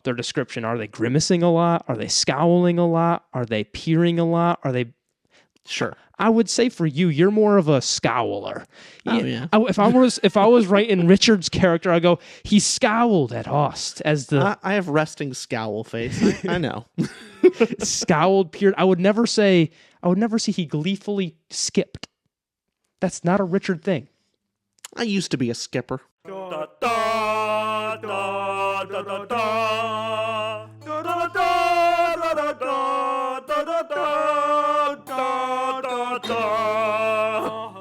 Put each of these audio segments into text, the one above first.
their description. Are they grimacing a lot? Are they scowling a lot? Are they peering a lot? Are they... Sure. I would say for you, you're more of a scowler. Oh, yeah. If I was writing Richard's character, I go, he scowled at Ost as the I have resting scowl face. I know. scowled, peered. I would never say he gleefully skipped. That's not a Richard thing. I used to be a skipper.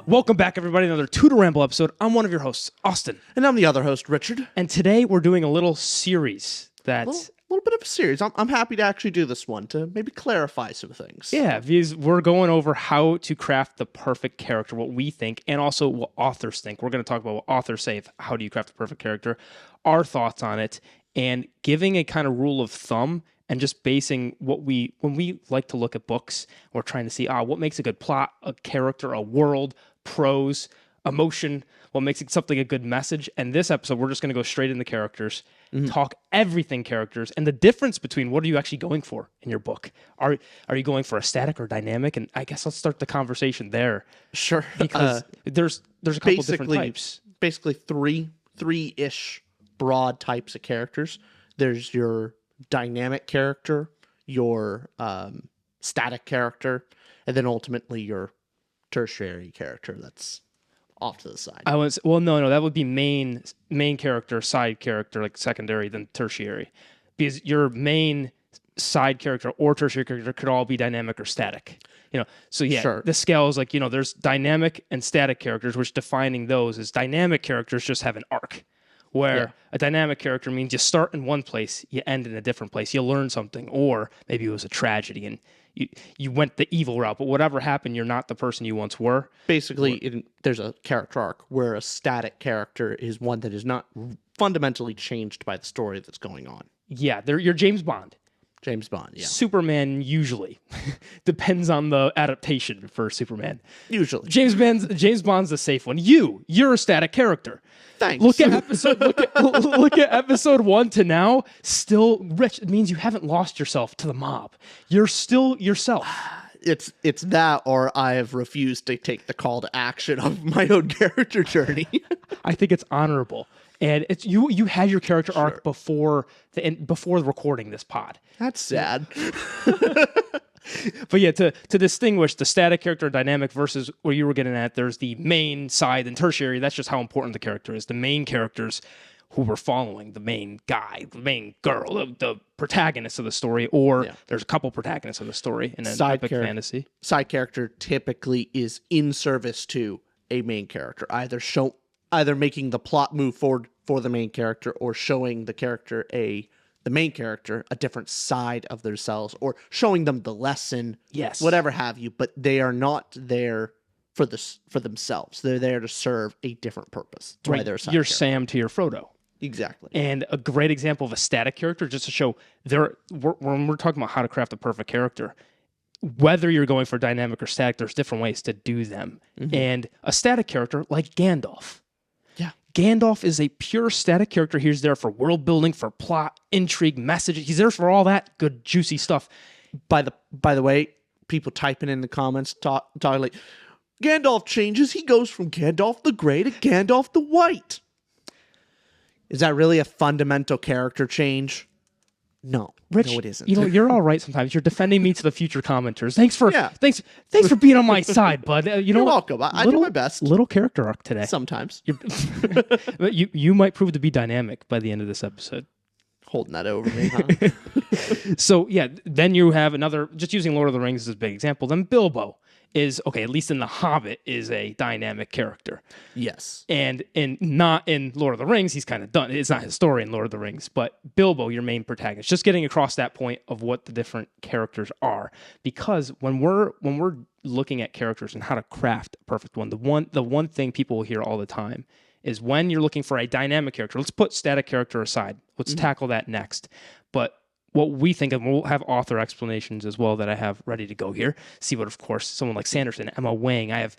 Welcome back, everybody, to another Tutor Ramble episode. I'm one of your hosts, Austin. And I'm the other host, Richard. And today we're doing a little series that's... A little bit of a series. I'm happy to actually do this one to maybe clarify some things. Yeah, because we're going over how to craft the perfect character, what we think, and also what authors think. We're going to talk about what authors say, how do you craft the perfect character, our thoughts on it, and giving a kind of rule of thumb and just basing when we like to look at books, we're trying to see, what makes a good plot, a character, a world, prose, emotion, what makes it something a good message. And this episode, we're just going to go straight into characters, talk everything characters, and the difference between what are you actually going for in your book. Are you going for a static or dynamic? And I guess let's start the conversation there. Sure. Because there's a couple different types. Basically three-ish broad types of characters. There's your dynamic character, your static character, and then ultimately your tertiary character that's off to the side. No, that would be main character, side character, like secondary, then tertiary. Because your main side character or tertiary character could all be dynamic or static. So yeah, Sure. The scale is like, there's dynamic and static characters, which defining those is dynamic characters just have an arc. Where a dynamic character means you start in one place, you end in a different place, you learn something, or maybe it was a tragedy and you went the evil route, but whatever happened, you're not the person you once were. Basically, there's a character arc where a static character is one that is not fundamentally changed by the story that's going on. Yeah, you're James Bond. James Bond, yeah. Superman usually. Depends on the adaptation for Superman. Usually. James Bond's the safe one. You're a static character. Thanks. Look at episode 1 to now. Still rich. It means you haven't lost yourself to the mob. You're still yourself. It's that, or I have refused to take the call to action of my own character journey. I think it's honorable. And it's you had your character arc before recording this pod. That's sad. But yeah, to distinguish the static character and dynamic versus where you were getting at, there's the main side and tertiary. That's just how important the character is. The main characters who we're following, the main guy, the main girl, the protagonist of the story, or there's a couple protagonists of the story in an epic fantasy. Side character typically is in service to a main character, either making the plot move forward for the main character or showing the main character a different side of themselves or showing them the lesson, whatever have you, but they are not there for themselves. They're there to serve a different purpose. That's why they're a side You're character. Sam to your Frodo. Exactly. And a great example of a static character, just to show when we're talking about how to craft a perfect character, whether you're going for dynamic or static, there's different ways to do them. And a static character like Gandalf. Yeah. Gandalf is a pure static character. He's there for world building, for plot, intrigue, message. He's there for all that good, juicy stuff. By the way, people typing in the comments talking like, Gandalf changes. He goes from Gandalf the Grey to Gandalf the White. Is that really a fundamental character change? No, Rich, no, it isn't. You're all right sometimes. You're defending me to the future commenters. Thanks for being on my side, bud. You're welcome. I do my best. Little character arc today. Sometimes. You might prove to be dynamic by the end of this episode. Holding that over me, huh? So, yeah, then you have another, just using Lord of the Rings as a big example, then Bilbo is, okay, at least in The Hobbit, is a dynamic character. Yes. And not in Lord of the Rings, he's kind of done. It's not his story in Lord of the Rings, but Bilbo, your main protagonist, just getting across that point of what the different characters are. Because when we're looking at characters and how to craft a perfect one, the one thing people will hear all the time is when you're looking for a dynamic character, let's put static character aside. Let's tackle that next. But what we think of, we'll have author explanations as well that I have ready to go here. See what, of course, someone like Sanderson, Emma Wang, I have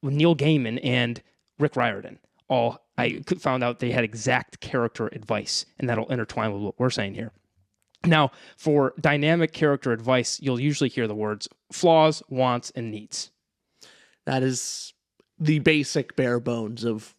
Neil Gaiman and RIordan all I found out they had exact character advice, and that'll intertwine with what we're saying here. Now, for dynamic character advice, you'll usually hear the words flaws, wants, and needs. That is the basic bare bones of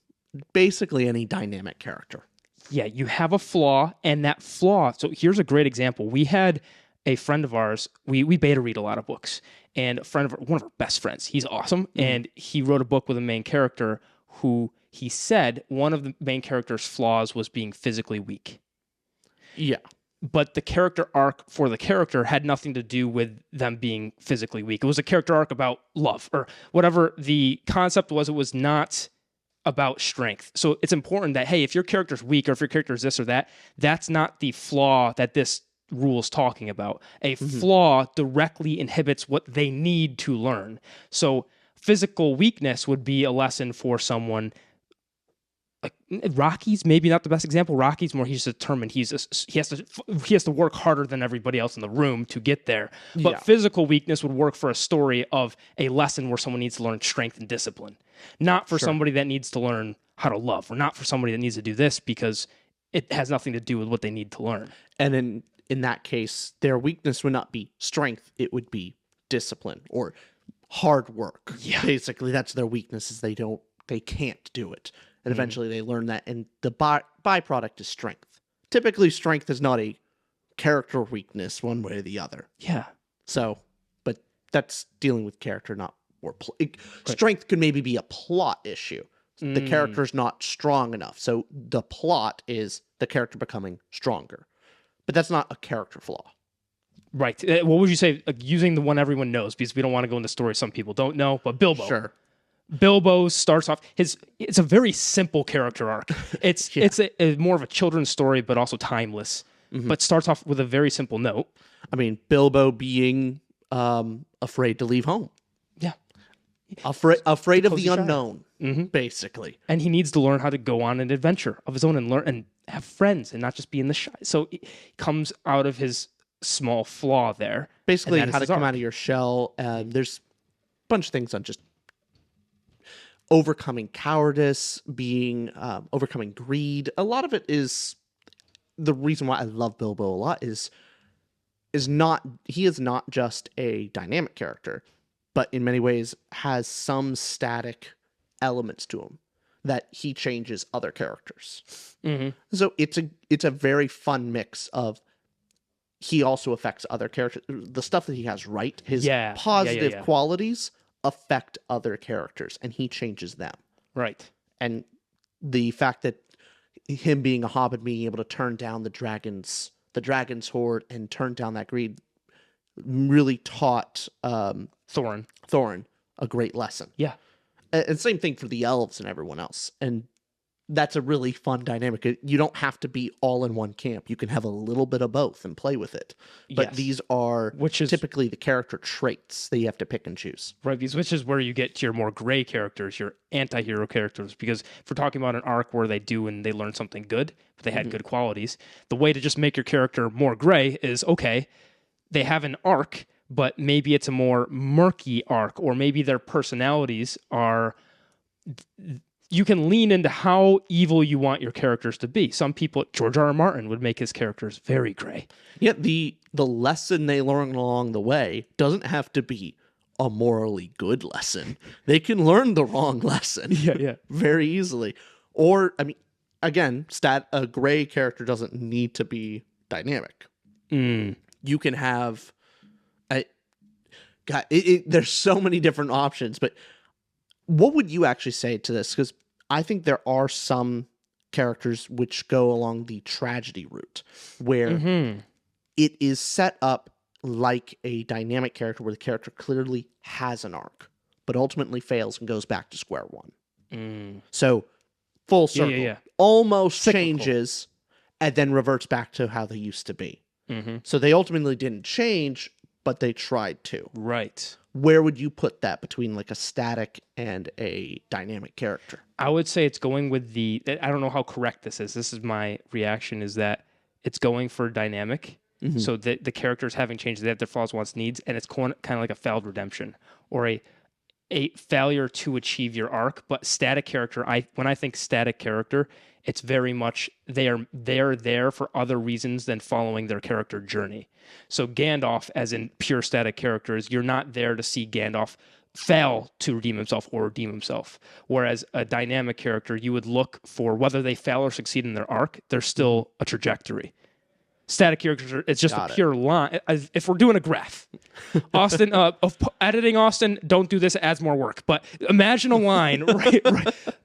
basically any dynamic character. Yeah, you have a flaw, and that flaw. So here's a great example. We had a friend of ours. We beta read a lot of books, and one of our best friends. He's awesome, and he wrote a book with a main character who he said one of the main character's flaws was being physically weak. Yeah. But the character arc for the character had nothing to do with them being physically weak. It was a character arc about love or whatever the concept was. It was not about strength. So it's important that, hey, if your character's weak or if your character is this or that, that's not the flaw that this rule is talking about. A flaw directly inhibits what they need to learn. So physical weakness would be a lesson for someone. Like Rocky's maybe not the best example. Rocky's more he's determined. He has to work harder than everybody else in the room to get there. But physical weakness would work for a story of a lesson where someone needs to learn strength and discipline, not for somebody that needs to learn how to love, or not for somebody that needs to do this because it has nothing to do with what they need to learn. And in that case, their weakness would not be strength; it would be discipline or hard work. Yeah. Basically, that's their weakness. Is they can't do it. And eventually they learn that, and the byproduct is strength. Typically, strength is not a character weakness one way or the other. Yeah. So, but that's dealing with character, not or strength could maybe be a plot issue. The character's not strong enough, so the plot is the character becoming stronger. But that's not a character flaw. Right. What would you say, using the one everyone knows, because we don't want to go into stories some people don't know, but Bilbo. Sure. Bilbo starts off it's a very simple character arc. It's a more of a children's story, but also timeless. But starts off with a very simple note. I mean, Bilbo being afraid to leave home. Yeah, afraid of the unknown, basically. And he needs to learn how to go on an adventure of his own and learn and have friends and not just be in the shy. So it comes out of his small flaw there. Basically, how to come out of your shell. And there's a bunch of things on just overcoming cowardice, overcoming greed. A lot of it is the reason why I love Bilbo a lot he is not just a dynamic character, but in many ways has some static elements to him that he changes other characters. So it's a very fun mix of he also affects other characters. The stuff that he has right, his positive qualities affect other characters, and he changes them. Right. And the fact that him being a hobbit, being able to turn down the dragon's horde and turn down that greed, really taught Thorin a great lesson. Yeah. And same thing for the elves and everyone else. And that's a really fun dynamic. You don't have to be all in one camp. You can have a little bit of both and play with it. But these are typically the character traits that you have to pick and choose. Right, which is where you get to your more gray characters, your anti-hero characters. Because if we're talking about an arc where they learn something good, but they had good qualities, the way to just make your character more gray is, okay, they have an arc, but maybe it's a more murky arc, or maybe their personalities are... You can lean into how evil you want your characters to be. Some people, George R.R. Martin would make his characters very gray. Yet the lesson they learn along the way doesn't have to be a morally good lesson. They can learn the wrong lesson very easily. Or, I mean, again, a gray character doesn't need to be dynamic. You can have... there's so many different options, but what would you actually say to this? Because I think there are some characters which go along the tragedy route, where it is set up like a dynamic character where the character clearly has an arc, but ultimately fails and goes back to square one. So full circle, almost changes and then reverts back to how they used to be. So they ultimately didn't change, but they tried to. Right. Where would you put that between like a static and a dynamic character? I would say it's going with I don't know how correct this is. This is my reaction, is that it's going for dynamic. So the characters having changed, they have their flaws, wants, needs, and it's kind of like a failed redemption, or a failure to achieve your arc. But static character, when I think static character, it's very much they're there for other reasons than following their character journey. So Gandalf, as in pure static characters, you're not there to see Gandalf fail to redeem himself or redeem himself. Whereas a dynamic character, you would look for whether they fail or succeed in their arc, there's still a trajectory. Static characters, it's just a pure line. If we're doing a graph, Austin, editing Austin, don't do this, it adds more work. But imagine a line, right?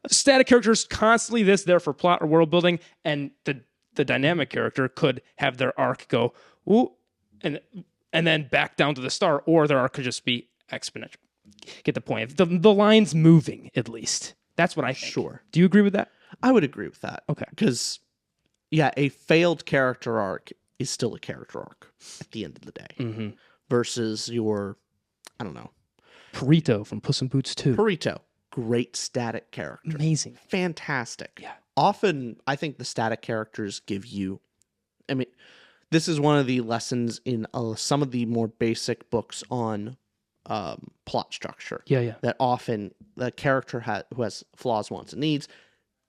Static characters constantly there for plot or world building, and the dynamic character could have their arc go, ooh, and then back down to the start, or their arc could just be exponential. Get the point. The line's moving, at least. That's what I think. Sure. Do you agree with that? I would agree with that. Okay. Because, yeah, a failed character arc is still a character arc at the end of the day. Mm-hmm. Versus your, I don't know. Perito from Puss in Boots 2. Perito. Great static character. Amazing. Fantastic. Yeah. Often, I think the static characters give you, I mean, this is one of the lessons in some of the more basic books on plot structure. Yeah. That often the character who has flaws, wants, and needs,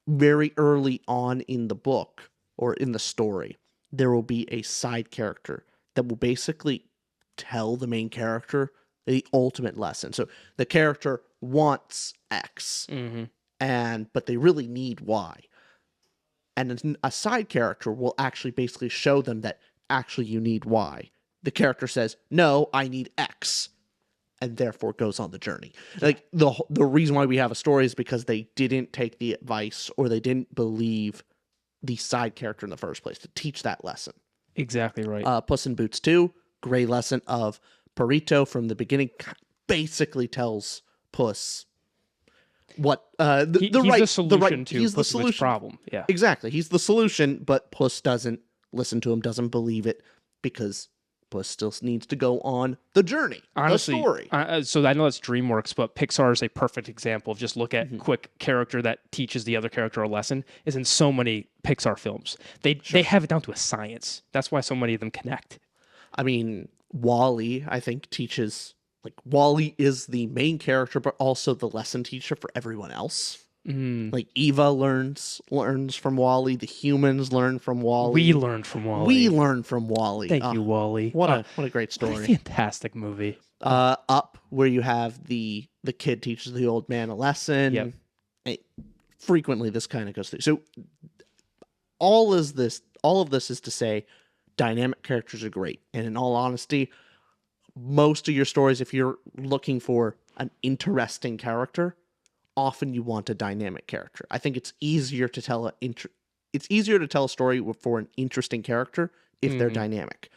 very early on in the book or in the story, there will be a side character that will basically tell the main character the ultimate lesson. So the character wants X, but they really need Y. And a side character will actually basically show them that actually you need Y. The character says, no, I need X, and therefore goes on the journey. Like the reason why we have a story is because they didn't take the advice or they didn't believe the side character in the first place to teach that lesson. Exactly right. Puss in Boots 2, great lesson of Perito from the beginning basically tells Puss what he's the solution to Puss in Boots' problem. Yeah, exactly. He's the solution, but Puss doesn't listen to him, doesn't believe it, because Puss still needs to go on the journey, honestly, the story. So I know that's DreamWorks, but Pixar is a perfect example of just look at quick character that teaches the other character a lesson. Is in so many Pixar films. They have it down to a science. That's why so many of them connect. I mean, WALL-E, I think, teaches, like, WALL-E is the main character, but also the lesson teacher for everyone else. Like, Eva learns from WALL-E. The humans learn from WALL-E. We learned from WALL-E. We learned from WALL-E. Thank you, WALL-E. What a great story. What a fantastic movie. Up, where you have the kid teaches the old man a lesson. Yep. Frequently, this kind of goes through. So, all of this is to say, dynamic characters are great. And in all honesty, most of your stories, if you're looking for an interesting character, often you want a dynamic character. I think it's easier to tell a story for an interesting character if they're dynamic.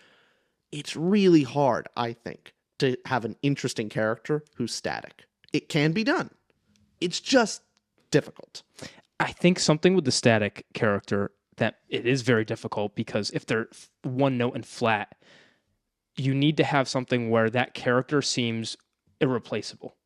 It's really hard, I think, to have an interesting character who's static. It can be done. It's just difficult. I think something with the static character that it is very difficult, because if they're one note and flat, you need to have something where that character seems irreplaceable,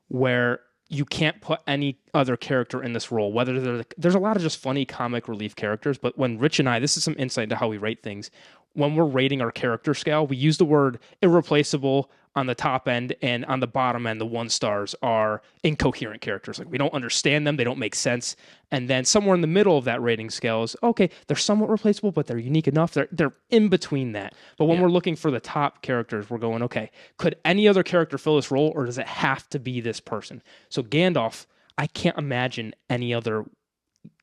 where you can't put any other character in this role, whether there's a lot of just funny comic relief characters, but when Rich and I, this is some insight into how we rate things, when we're rating our character scale, we use the word irreplaceable on the top end, and on the bottom end, the 1 stars are incoherent characters. Like, we don't understand them, they don't make sense. And then somewhere in the middle of that rating scale is, okay, they're somewhat replaceable, but they're unique enough. They're in between that. But when we're looking for the top characters, we're going, okay, could any other character fill this role, or does it have to be this person? So Gandalf, I can't imagine any other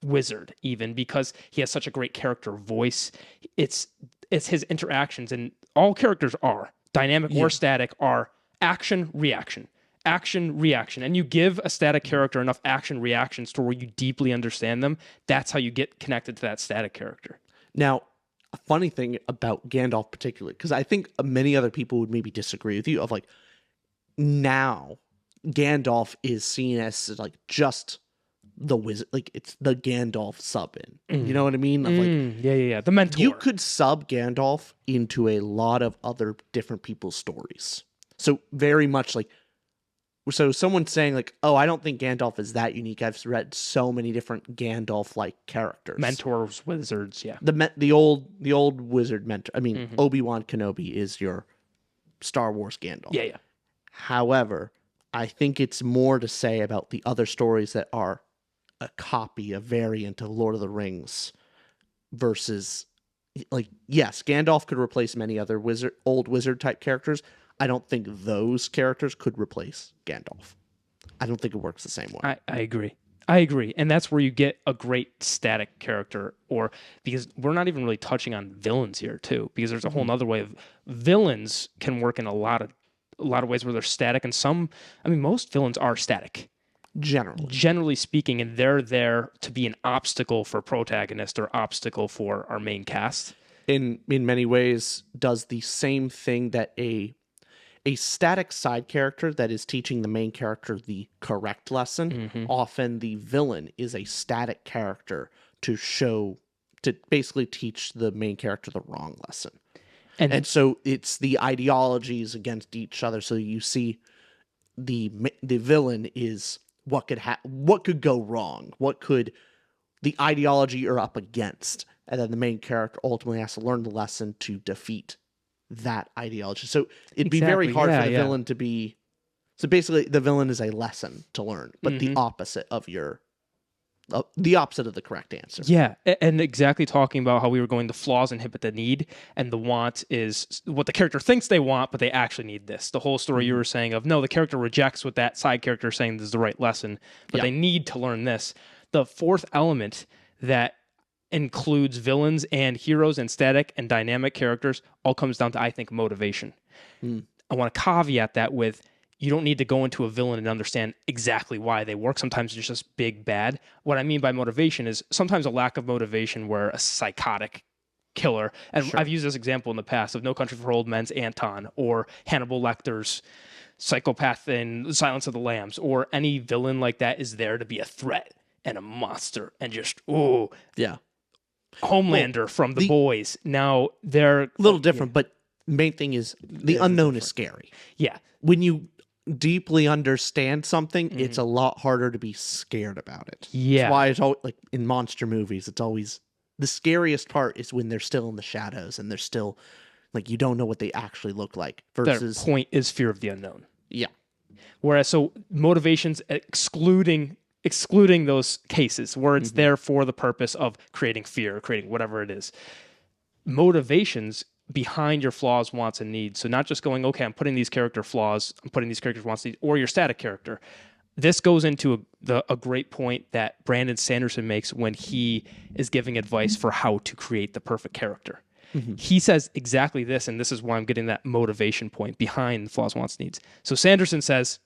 wizard, even, because he has such a great character voice. It's his interactions, and all characters are dynamic or static, are action, reaction, and you give a static character enough action reactions to where you deeply understand them. That's how you get connected to that static character. Now, a funny thing about Gandalf particularly, because I think many other people would maybe disagree with you, of like, now Gandalf is seen as like just the wizard, like it's the Gandalf sub in. You know what I mean? Of like, yeah. The mentor. You could sub Gandalf into a lot of other different people's stories. So very much like, so someone saying like, oh, I don't think Gandalf is that unique. I've read so many different Gandalf-like characters. Mentors, wizards, yeah. The old wizard mentor. I mean, Obi-Wan Kenobi is your Star Wars Gandalf. Yeah. However, I think it's more to say about the other stories that are a copy, a variant of Lord of the Rings versus, like, yes, Gandalf could replace many other old wizard type characters. I don't think those characters could replace Gandalf. I don't think it works the same way. I agree. I agree. And that's where you get a great static character, or because we're not even really touching on villains here too, because there's a whole nother way of villains can work in a lot of ways where they're static, and most villains are static. Generally speaking, and they're there to be an obstacle for protagonist or obstacle for our main cast. In many ways, does the same thing that a static side character that is teaching the main character the correct lesson. Often the villain is a static character to basically teach the main character the wrong lesson. And so it's the ideologies against each other. So you see the villain is what could go wrong? What could the ideology are up against? And then the main character ultimately has to learn the lesson to defeat that ideology. So it'd be very hard for the villain to be... So basically, the villain is a lesson to learn, but the opposite of the correct answer. Yeah, and exactly talking about how we were going, the flaws inhibit the need, and the want is what the character thinks they want, but they actually need this. The whole story you were saying of, no, the character rejects what that side character is saying this is the right lesson, but they need to learn this. The fourth element that includes villains and heroes and static and dynamic characters all comes down to, I think, motivation. I want to caveat that with, you don't need to go into a villain and understand exactly why they work. Sometimes it's just big bad. What I mean by motivation is sometimes a lack of motivation where a psychotic killer, and I've used this example in the past of No Country for Old Men's Anton, or Hannibal Lecter's psychopath in Silence of the Lambs, or any villain like that is there to be a threat and a monster and just, Homelander from The Boys. Now, they're... A little different, but main thing is the unknown is scary. Yeah. When you deeply understand something, it's a lot harder to be scared about it. Yeah. That's why it's always, like in monster movies, it's always... The scariest part is when they're still in the shadows and they're still... Like, you don't know what they actually look like. Versus... Their point is fear of the unknown. Yeah. Whereas, so motivations excluding those cases where it's there for the purpose of creating fear, creating whatever it is. Motivations behind your flaws, wants, and needs. So not just going, okay, I'm putting these character flaws, I'm putting these characters' wants, needs, or your static character. This goes into a great point that Brandon Sanderson makes when he is giving advice for how to create the perfect character. He says exactly this, and this is why I'm getting that motivation point behind the flaws, wants, needs. So Sanderson says...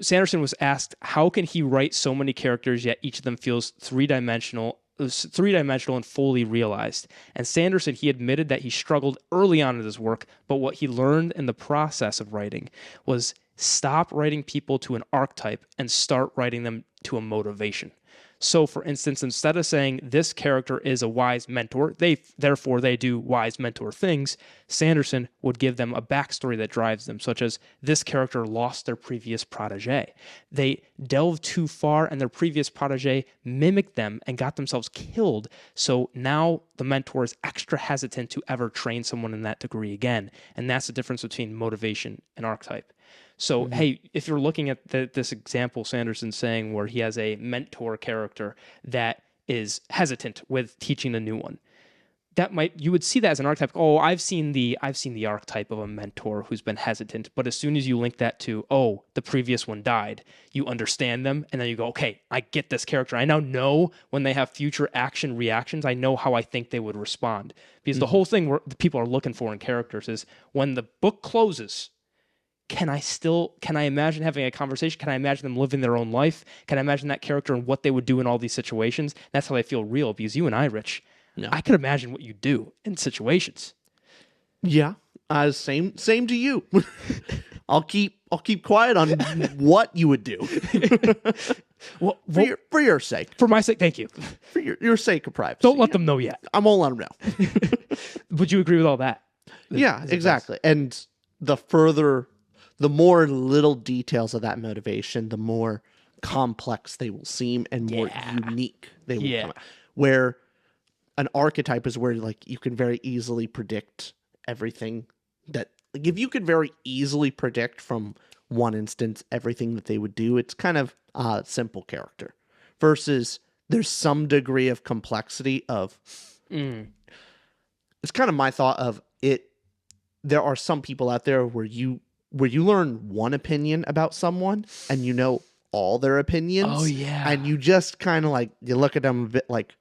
Sanderson was asked, how can he write so many characters yet each of them feels three-dimensional and fully realized? And Sanderson, he admitted that he struggled early on in his work, but what he learned in the process of writing was stop writing people to an archetype and start writing them to a motivation. So, for instance, instead of saying this character is a wise mentor, therefore they do wise mentor things, Sanderson would give them a backstory that drives them, such as this character lost their previous protege. They delved too far and their previous protege mimicked them and got themselves killed. So now the mentor is extra hesitant to ever train someone in that degree again. And that's the difference between motivation and archetype. So, hey, if you're looking at this example Sanderson's saying where he has a mentor character that is hesitant with teaching a new one, you would see that as an archetype. Oh, I've seen the archetype of a mentor who's been hesitant. But as soon as you link that to, oh, the previous one died, you understand them, and then you go, okay, I get this character. I now know when they have future action reactions, I know how I think they would respond. Because the whole thing the people are looking for in characters is when the book closes, can I imagine having a conversation? Can I imagine them living their own life? Can I imagine that character and what they would do in all these situations? That's how they feel real, because you and I, Rich, I could imagine what you do in situations. Yeah, same to you. I'll keep quiet on what you would do. Well, for your sake. For my sake, thank you. For your sake of privacy. Don't let them know yet. I won't let them know. Would you agree with all that? Yeah, exactly. And the more little details of that motivation, the more complex they will seem and more unique they will come out. Where an archetype is where, like, you can very easily predict everything that like if you could very easily predict from one instance everything that they would do, it's kind of a simple character. Versus there's some degree of complexity of it's kind of my thought of it. There are some people out there where you learn one opinion about someone and you know all their opinions. Oh, yeah. And you just kind of like, you look at them a bit like,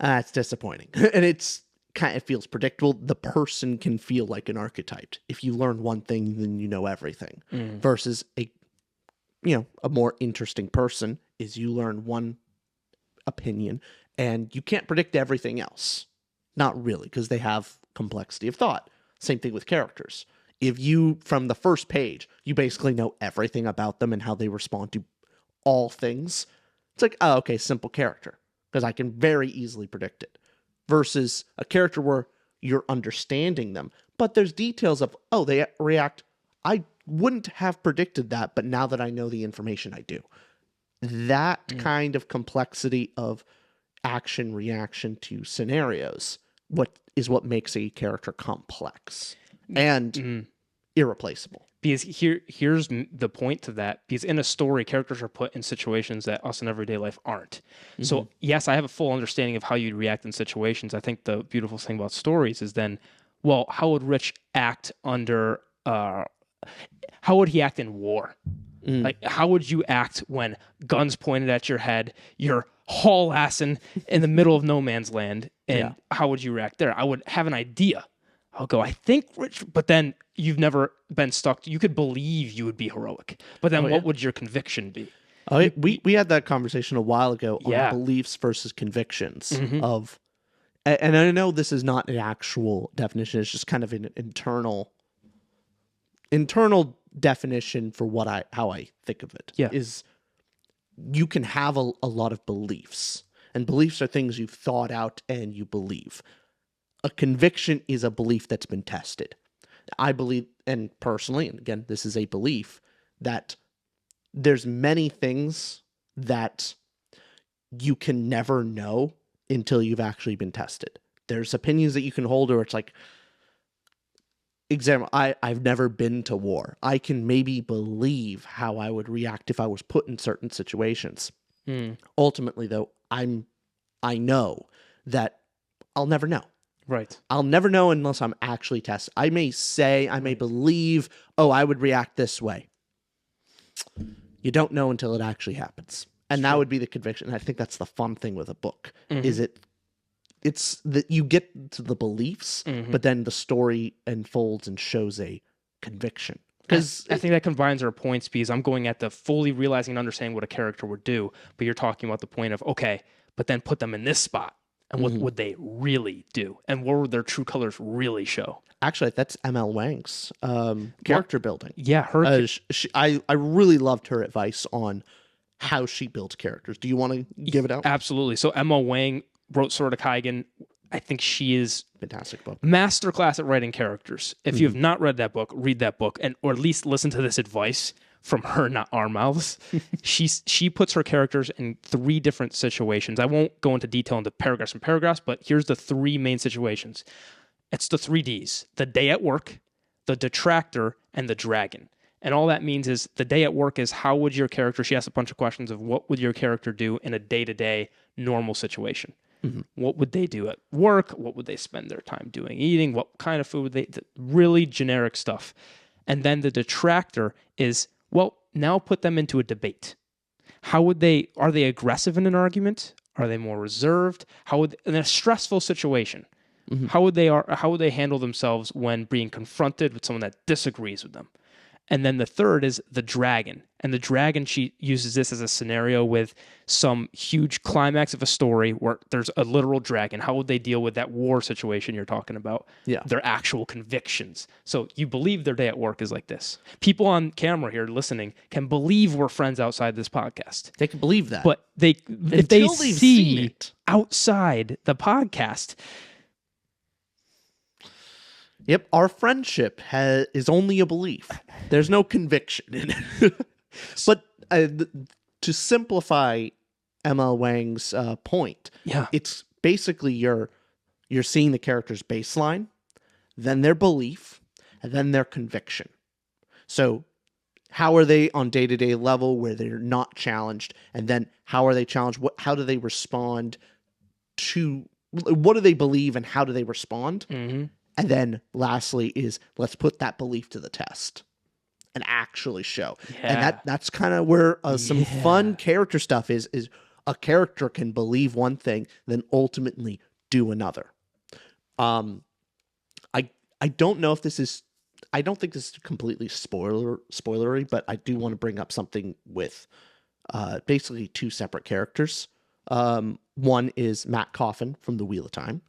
it's disappointing. And it feels predictable. The person can feel like an archetype. If you learn one thing, then you know everything. Versus a more interesting person is you learn one opinion and you can't predict everything else. Not really, because they have complexity of thought. Same thing with characters. If you, from the first page, you basically know everything about them and how they respond to all things, it's like, oh, okay, simple character, because I can very easily predict it. Versus a character where you're understanding them, but there's details of, oh, they react, I wouldn't have predicted that, but now that I know the information, I do. That kind of complexity of action reaction to scenarios what makes a character complex and irreplaceable. Because here's the point to that. Because in a story, characters are put in situations that us in everyday life aren't. So yes, I have a full understanding of how you'd react in situations. I think the beautiful thing about stories is then, well, how would Rich act under? How would he act in war? Like, how would you act when guns pointed at your head, you're haul-assing in the middle of no man's land, and how would you react there? I would have an idea. I'll go, I think Rich, but then you've never been stuck. You could believe you would be heroic, but then what would your conviction be? We had that conversation a while ago on beliefs versus convictions of, and I know this is not an actual definition. It's just kind of an internal definition for how I think of it. Is you can have a lot of beliefs, and beliefs are things you've thought out and you believe. A conviction is a belief that's been tested. I believe, and personally, and again, this is a belief, that there's many things that you can never know until you've actually been tested. There's opinions that you can hold where it's like, example, I've never been to war. I can maybe believe how I would react if I was put in certain situations. Ultimately, though, I know that I'll never know. Right. I'll never know unless I'm actually tested. I may believe, oh, I would react this way. You don't know until it actually happens. And that would be the conviction. And I think that's the fun thing with a book, is it's that you get to the beliefs, but then the story unfolds and shows a conviction. Because I think that combines our points, because I'm going at the fully realizing and understanding what a character would do, but you're talking about the point of, okay, but then put them in this spot. And what would they really do? And what would their true colors really show? Actually, that's ML Wang's character building. Yeah, her. I really loved her advice on how she builds characters. Do you want to give it out? Absolutely. So ML Wang wrote Sword of Kaigen. I think she is fantastic book. Masterclass at writing characters. If you have not read that book, read that book, or at least listen to this advice from her, not our mouths. She puts her characters in 3 different situations. I won't go into detail into paragraphs and paragraphs, but here's the 3 main situations. It's the 3 Ds: the day at work, the detractor, and the dragon. And all that means is the day at work is how would your character, she asks a bunch of questions of what would your character do in a day-to-day normal situation. What would they do at work? What would they spend their time doing, eating? What kind of food would they, really generic stuff. And then the detractor is, well, now put them into a debate. How would are they aggressive in an argument? Are they more reserved? In a stressful situation, how would they handle themselves when being confronted with someone that disagrees with them? And then the third is the dragon. And the dragon, she uses this as a scenario with some huge climax of a story where there's a literal dragon. How would they deal with that war situation you're talking about? Yeah. Their actual convictions. So you believe their day at work is like this. People on camera here listening can believe we're friends outside this podcast. They can believe that. But if they see it outside the podcast... Yep, our friendship is only a belief. There's no conviction in it. But to simplify ML Wang's point, it's basically you're seeing the character's baseline, then their belief, and then their conviction. So how are they on day-to-day level where they're not challenged? And then how are they challenged? How do they respond to, what do they believe and how do they respond? Mm-hmm. And then lastly is, let's put that belief to the test and actually show. And that's kind of where some fun character stuff is a character can believe one thing, then ultimately do another. I don't know if this is, I don't think this is completely spoilery, but I do want to bring up something with basically two separate characters. One is Matt Coffin from The Wheel of Time.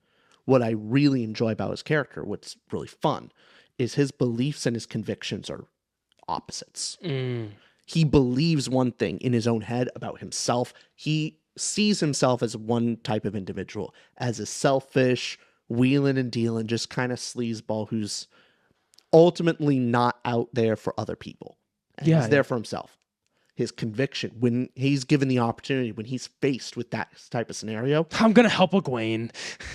What I really enjoy about his character, what's really fun, is his beliefs and his convictions are opposites. He believes one thing in his own head about himself. He sees himself as one type of individual, as a selfish, wheeling and dealing, just kind of sleazeball who's ultimately not out there for other people. And he's there for himself. His conviction, when he's given the opportunity, when he's faced with that type of scenario, I'm gonna help Egwene.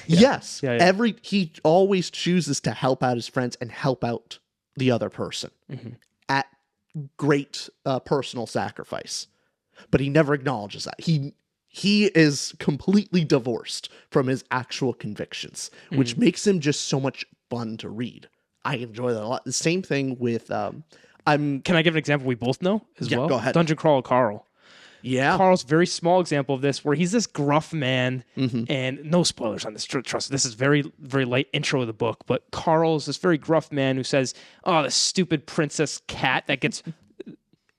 Yes. He always chooses to help out his friends and help out the other person at great personal sacrifice. But he never acknowledges that. He is completely divorced from his actual convictions, which makes him just so much fun to read. I enjoy that a lot. The same thing with Can I give an example we both know as well? Go ahead. Dungeon Crawler Carl. Yeah. Carl's a very small example of this, where he's this gruff man, and no spoilers on this. Trust me, this is very, very light intro of the book, but Carl is this very gruff man who says, "Oh, this stupid princess cat that gets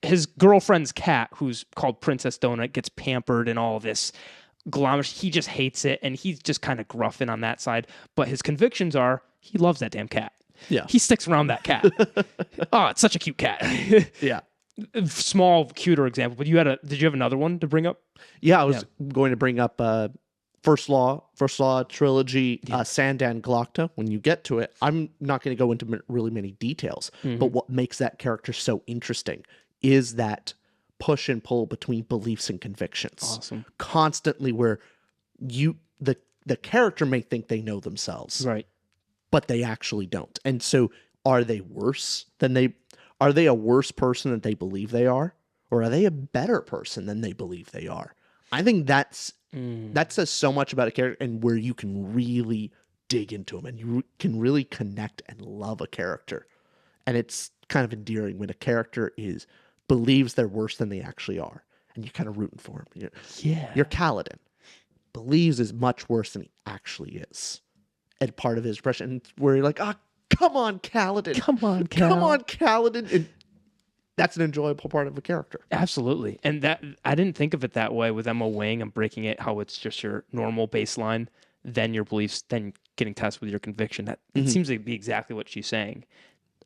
his girlfriend's cat, who's called Princess Donut, gets pampered and all this glamour. He just hates it, and he's just kind of gruffing on that side. But his convictions are he loves that damn cat. Yeah, he sticks around that cat. Oh, it's such a cute cat. Yeah." Small, cuter example, but did you have another one to bring up? Yeah, I was going to bring up First Law trilogy, Sandan Glokta. When you get to it, I'm not going to go into really many details, but what makes that character so interesting is that push and pull between beliefs and convictions. Awesome. Constantly, where the character may think they know themselves, right, but they actually don't. And so, are they worse than they? Are they a worse person than they believe they are? Or are they a better person than they believe they are? I think that says so much about a character, and where you can really dig into them and you can really connect and love a character. And it's kind of endearing when a character believes they're worse than they actually are. And you're kind of rooting for him. Your Kaladin believes is much worse than he actually is. And part of his depression, where you're like, come on, Kaladin. Come on, Kaladin. And that's an enjoyable part of a character. Absolutely. And that I didn't think of it that way with Emma Wang and breaking it, how it's just your normal baseline, then your beliefs, then getting tested with your conviction. That it seems to be exactly what she's saying.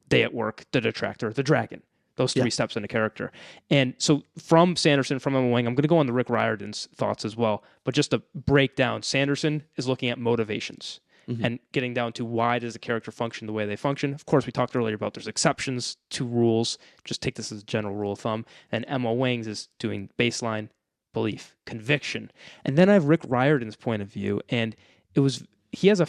Day at work, the detractor, the dragon. Those three steps in a character. And so from Sanderson, from Emma Wang, I'm going to go on the RIordan's thoughts as well. But just to break down, Sanderson is looking at motivations. And getting down to why does a character function the way they function. Of course, we talked earlier about there's exceptions to rules. Just take this as a general rule of thumb. And Emma Wang's is doing baseline, belief, conviction. And then I have RIordan's point of view, and he has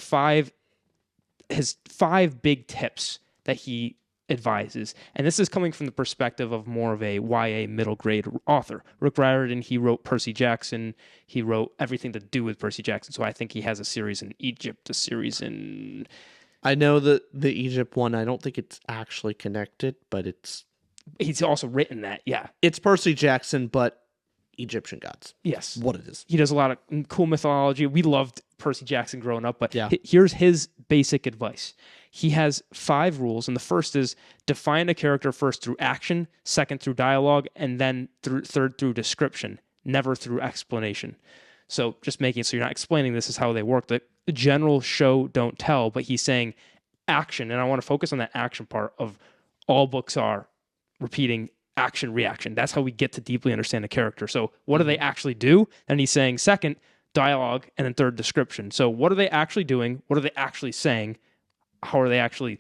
his five big tips that he advises. And this is coming from the perspective of more of a YA middle grade author. RIordan, he wrote Percy Jackson. He wrote everything to do with Percy Jackson. So I think he has a series in Egypt, a series in... I know the Egypt one, I don't think it's actually connected, but he's also written that, yeah. It's Percy Jackson, but Egyptian gods. Yes. What it is. He does a lot of cool mythology. We loved Percy Jackson growing up, but yeah. Here's his basic advice. He has 5 rules, and the first is define a character first through action, second through dialogue, and then third through description, never through explanation. So just making it so you're not explaining this is how they work. The general show, don't tell, but he's saying action, and I want to focus on that action part of all books are repeating action, reaction. That's how we get to deeply understand a character. So what do they actually do? And he's saying second, dialogue, and then third, description. So what are they actually doing? What are they actually saying? How are they actually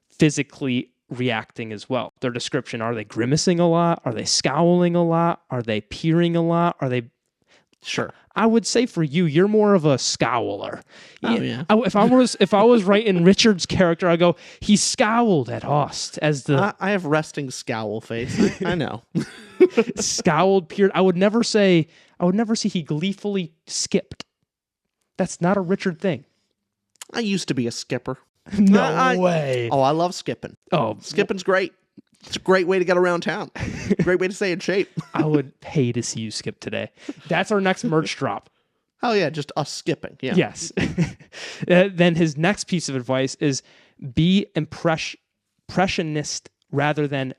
physically reacting as well? Their description, are they grimacing a lot? Are they scowling a lot? Are they peering a lot? Are they... Sure. I would say for you, you're more of a scowler. Oh, yeah. If I was writing Richard's character, I go, he scowled at Host as the I have resting scowl face. I know. scowled peered. I would never see he gleefully skipped. That's not a Richard thing. I used to be a skipper. No way. Oh, I love skipping. Oh, Skipping's great. It's a great way to get around town. Great way to stay in shape. I would pay to see you skip today. That's our next merch drop. Oh, yeah, just us skipping. Yeah. Yes. Then his next piece of advice is be impressionist rather than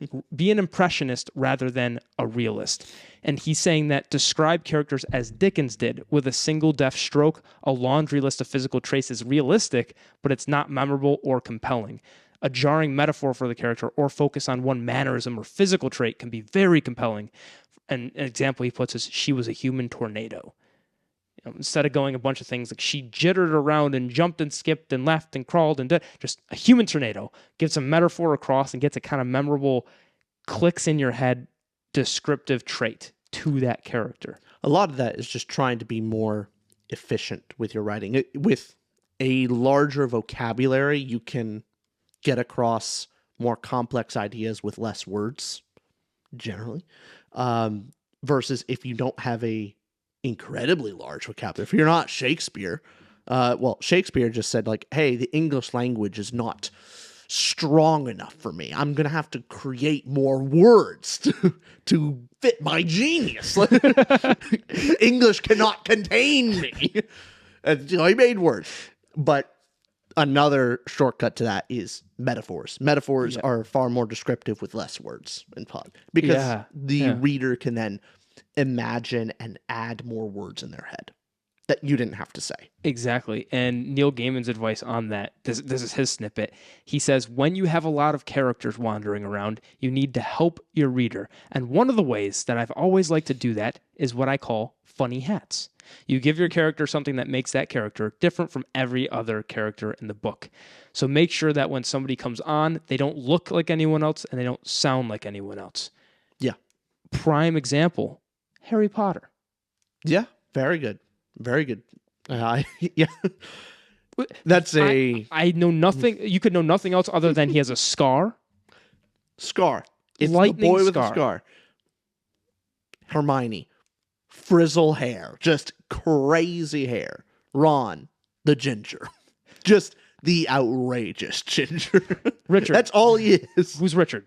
a realist. And he's saying that describe characters as Dickens did, with a single deft stroke. A laundry list of physical traits is realistic, but it's not memorable or compelling. A jarring metaphor for the character or focus on one mannerism or physical trait can be very compelling. And an example he puts is she was a human tornado. Instead of going a bunch of things like she jittered around and jumped and skipped and left and crawled and did, just a human tornado. Gives a metaphor across and gets a kind of memorable, clicks in your head, descriptive trait to that character. A lot of that is just trying to be more efficient with your writing. With a larger vocabulary, you can get across more complex ideas with less words, generally, versus if you don't have a incredibly large vocabulary. If you're not Shakespeare, Shakespeare just said, like, hey, the English language is not strong enough for me. I'm going to have to create more words to fit my genius. English cannot contain me. And, he made words. But another shortcut to that is metaphors. Metaphors are far more descriptive with less words in pod, because the reader can then imagine and add more words in their head that you didn't have to say. Exactly. And Neil Gaiman's advice on that, this is his snippet. He says, when you have a lot of characters wandering around, you need to help your reader. And one of the ways that I've always liked to do that is what I call funny hats. You give your character something that makes that character different from every other character in the book. So make sure that when somebody comes on, they don't look like anyone else and they don't sound like anyone else. Yeah. Prime example, Harry Potter. Yeah, very good. Very good. Yeah. That's I know nothing. You could know nothing else other than he has a scar. Scar. It's Lightning the boy with scar. a scar. Hermione. Frizzle hair. Just crazy hair. Ron. The ginger. Just the outrageous ginger. Richard. That's all he is. Who's Richard?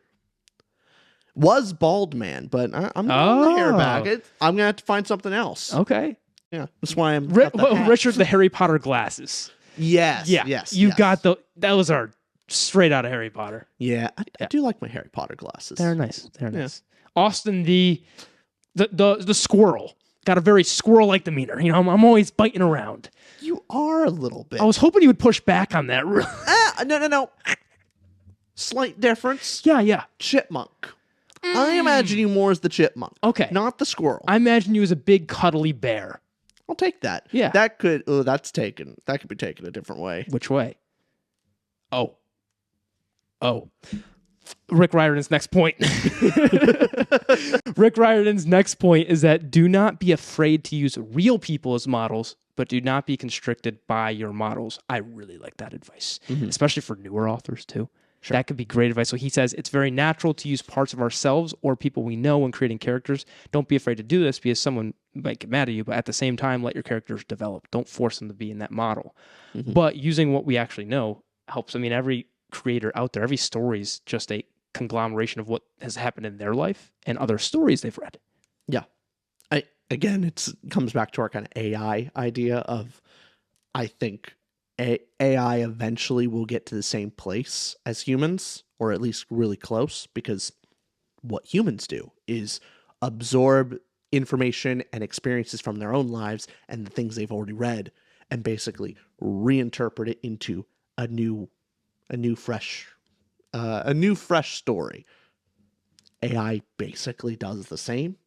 Was bald man, but I'm going the hair back. I'm going to have to find something else. Okay. Yeah. That's why I'm... Richard the Harry Potter glasses. Yes. Yeah. Yes. You got those are straight out of Harry Potter. Yeah. I do like my Harry Potter glasses. They're nice. They're nice. Austin, the squirrel. Got a very squirrel-like demeanor. I'm always biting around. You are a little bit. I was hoping you would push back on that. No. Slight difference. Yeah. Chipmunk. I imagine you more as the chipmunk. Okay. Not the squirrel. I imagine you as a big, cuddly bear. I'll take that. Yeah. That could be taken a different way. Which way? Oh. Rick Riordan's next point. Rick Riordan's next point is that do not be afraid to use real people as models, but do not be constricted by your models. I really like that advice, especially for newer authors too. Sure. That could be great advice. So he says, it's very natural to use parts of ourselves or people we know when creating characters. Don't be afraid to do this because someone might get mad at you, but at the same time, let your characters develop. Don't force them to be in that model. But using what we actually know helps. I mean, every creator out there, every story is just a conglomeration of what has happened in their life and other stories they've read. Yeah. It comes back to our kind of AI idea of, I think, AI eventually will get to the same place as humans, or at least really close, because what humans do is absorb information and experiences from their own lives and the things they've already read and basically reinterpret it into a new fresh story. AI basically does the same,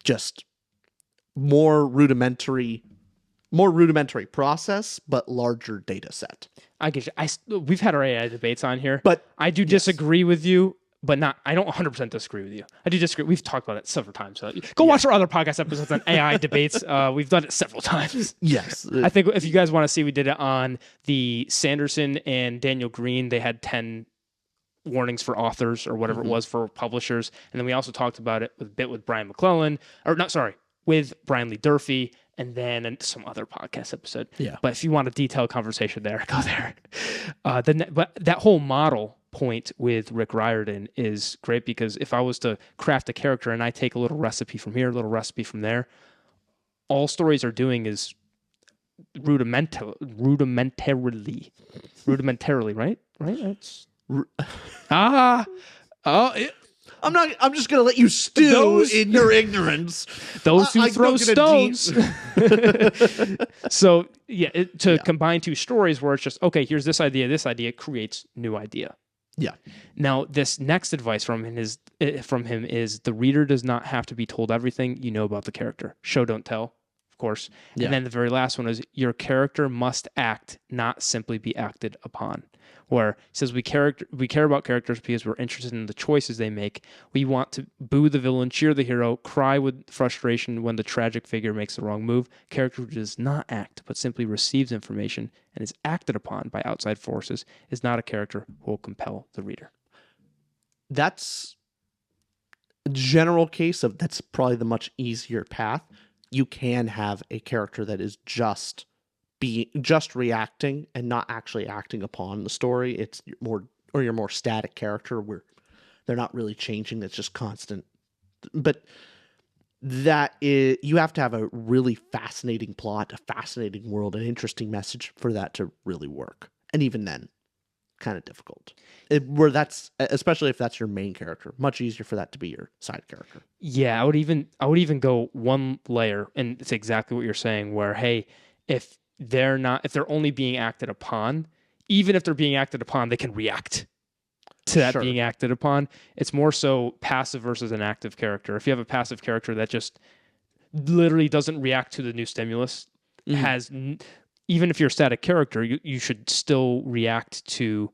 just more rudimentary process, but larger data set. I get you. We've had our AI debates on here, but I do disagree with you but not. I don't 100% disagree with you. I do disagree. We've talked about it several times. So go watch our other podcast episodes on AI debates. We've done it several times. Yes. I think if you guys want to see, we did it on the Sanderson and Daniel Green. They had 10 warnings for authors or whatever it was for publishers. And then we also talked about it with Brian McClellan, with Brian Lee Durfee, and then some other podcast episode. Yeah. But if you want a detailed conversation there, go there. But that whole model point with RIordan is great, because if I was to craft a character and I take a little recipe from here, a little recipe from there, all stories are doing is rudimentarily, right? That's I'm just gonna let you stew in your ignorance. Those who throw stones. So combine two stories where it's just, okay, here's this idea creates new idea. Yeah. Now, this next advice from him is the reader does not have to be told everything you know about the character. Show, don't tell, of course. Yeah. And then the very last one is your character must act, not simply be acted upon. Where it says we care about characters because we're interested in the choices they make. We want to boo the villain, cheer the hero, cry with frustration when the tragic figure makes the wrong move. Character who does not act, but simply receives information and is acted upon by outside forces is not a character who will compel the reader. That's a general case of that's probably the much easier path. You can have a character that is just reacting and not actually acting upon the story. It's your more static character where they're not really changing. It's just constant. But you have to have a really fascinating plot, a fascinating world, an interesting message for that to really work. And even then, kind of difficult. Especially if that's your main character, much easier for that to be your side character. Yeah, I would even go one layer, and it's exactly what you're saying. Where if they're only being acted upon, even if they're being acted upon, they can react to that being acted upon. It's more so passive versus an active character. If you have a passive character that just literally doesn't react to the new stimulus, even if you're a static character, you should still react to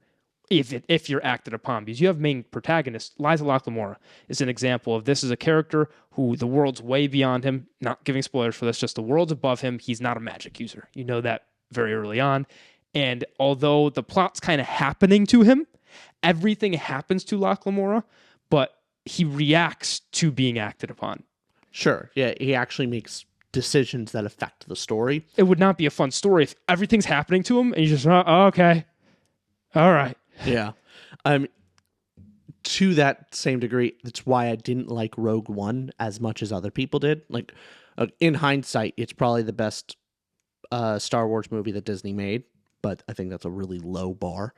if you're acted upon, because you have main protagonist. Liza Locklamora is an example of this. Is a character who the world's way beyond him. Not giving spoilers for this, just the world's above him. He's not a magic user. You know that very early on. And although the plot's kind of happening to him, everything happens to Locklamora, but he reacts to being acted upon. Sure. Yeah, he actually makes decisions that affect the story. It would not be a fun story if everything's happening to him and he's just, okay, all right. Yeah. To that same degree, that's why I didn't like Rogue One as much as other people did. Like, in hindsight, it's probably the best Star Wars movie that Disney made, but I think that's a really low bar.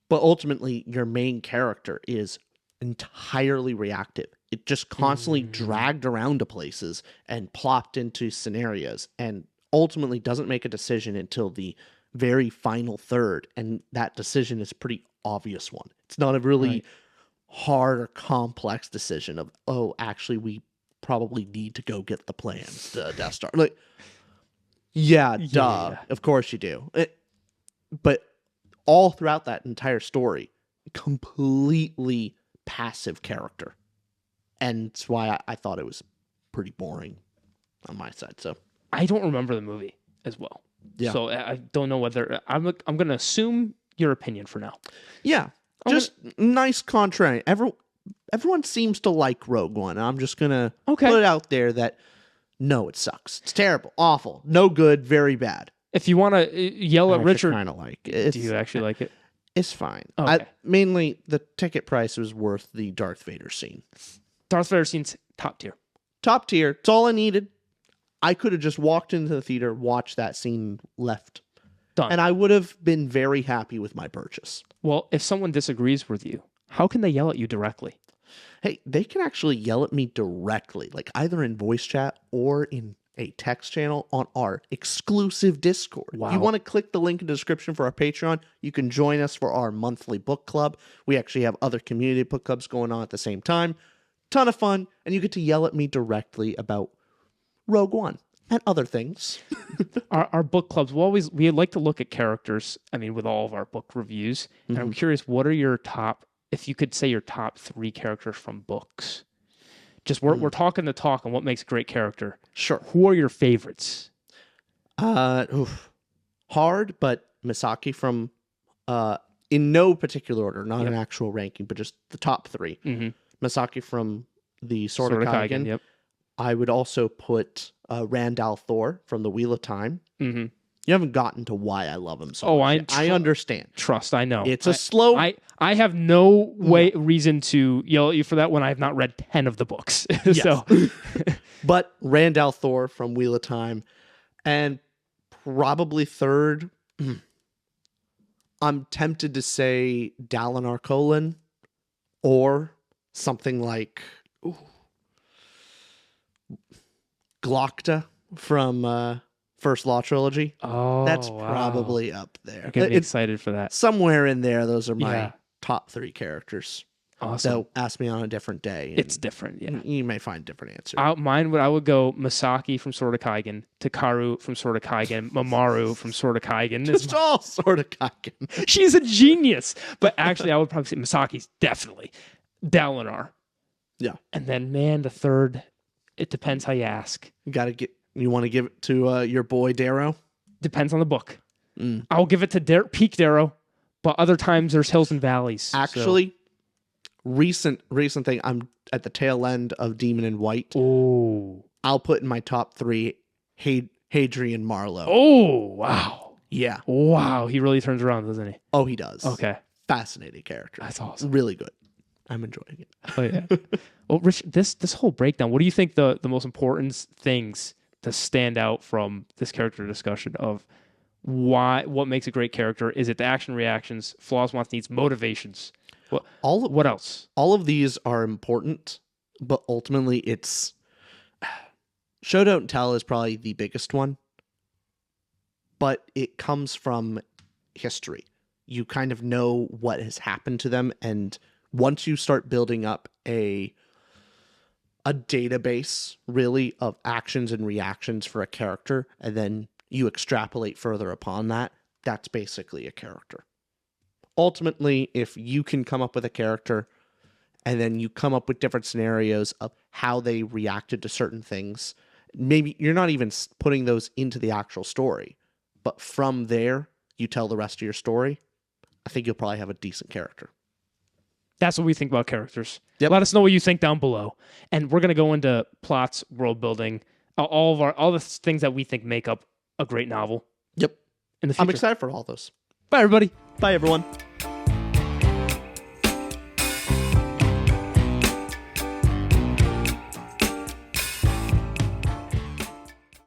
But ultimately, your main character is entirely reactive. It just constantly dragged around to places and plopped into scenarios, and ultimately doesn't make a decision until the very final third, and that decision is a pretty obvious one. It's not a really hard or complex decision of, actually we probably need to go get the plans to Death Star. Like, duh, of course you do. But all throughout that entire story, completely passive character, and that's why I thought it was pretty boring on my side. So I don't remember the movie as well. Yeah. So I don't know whether I'm going to assume your opinion for now. Yeah. Nice contrary. Everyone seems to like Rogue One. I'm just going to put it out there that no, it sucks. It's terrible, awful, no good, very bad. If you want to yell at Richard, kind of like it. Do you actually like it? It's fine. Okay. Mainly the ticket price was worth the Darth Vader scene. Darth Vader scene's top tier. Top tier. It's all I needed. I could have just walked into the theater, watched that scene, left. Done. And I would have been very happy with my purchase. Well, if someone disagrees with you, how can they yell at you directly? Hey, they can actually yell at me directly, like either in voice chat or in a text channel on our exclusive Discord. Wow. If you want to click the link in the description for our Patreon, you can join us for our monthly book club. We actually have other community book clubs going on at the same time. Ton of fun, and you get to yell at me directly about Rogue One and other things. Our book clubs, we like to look at characters, with all of our book reviews. And I'm curious, what are your top if you could say your top 3 characters from books. Just we're talking the talk on what makes a great character. Sure. Who are your favorites? Hard, but Misaki from in no particular order, not an actual ranking, but just the top 3. Misaki from the Sword of Kaigen. Yep. I would also put Randall Thor from the Wheel of Time. You haven't gotten to why I love him so much. I understand. Trust, I know. It's a slow... I have no reason to yell at you for that when I have not read 10 of the books. So, But Randall Thor from Wheel of Time. And probably third, I'm tempted to say Dalinar Kholin or something like Glokta from First Law Trilogy. Oh, that's probably up there. I'm getting excited for that. Somewhere in there, those are my top 3 characters. Awesome. So ask me on a different day. It's different, yeah. You may find different answers. I would go Misaki from Sword of Kaigen, Takaru from Sword of Kaigen, Mamaru from Sword of Kaigen. Just all Sword of Kaigen. She's a genius. But actually, I would probably say Misaki's definitely Dalinar. Yeah. And then, man, the third, it depends how you ask. You want to give it to your boy Darrow? Depends on the book. I'll give it to Peak Darrow, but other times there's hills and valleys. Actually, recent thing, I'm at the tail end of Demon in White. Oh. I'll put in my top 3 Hadrian Marlowe. Oh, wow. Yeah. Wow, he really turns around, doesn't he? Oh, he does. Okay. Fascinating character. That's awesome. Really good. I'm enjoying it. Oh, yeah. Well, Rich, this whole breakdown, what do you think the most important things to stand out from this character discussion of what makes a great character? Is it the action reactions, flaws, wants, needs, motivations? What else? All of these are important, but ultimately it's show don't tell is probably the biggest one. But it comes from history. You kind of know what has happened to them, and once you start building up a database really of actions and reactions for a character, and then you extrapolate further upon that, that's basically a character. Ultimately, if you can come up with a character and then you come up with different scenarios of how they reacted to certain things, maybe you're not even putting those into the actual story, but from there, you tell the rest of your story, I think you'll probably have a decent character. That's what we think about characters. Yep. Let us know what you think down below. And we're going to go into plots, world building, all the things that we think make up a great novel. Yep. In the future. I'm excited for all those. Bye, everybody. Bye, everyone.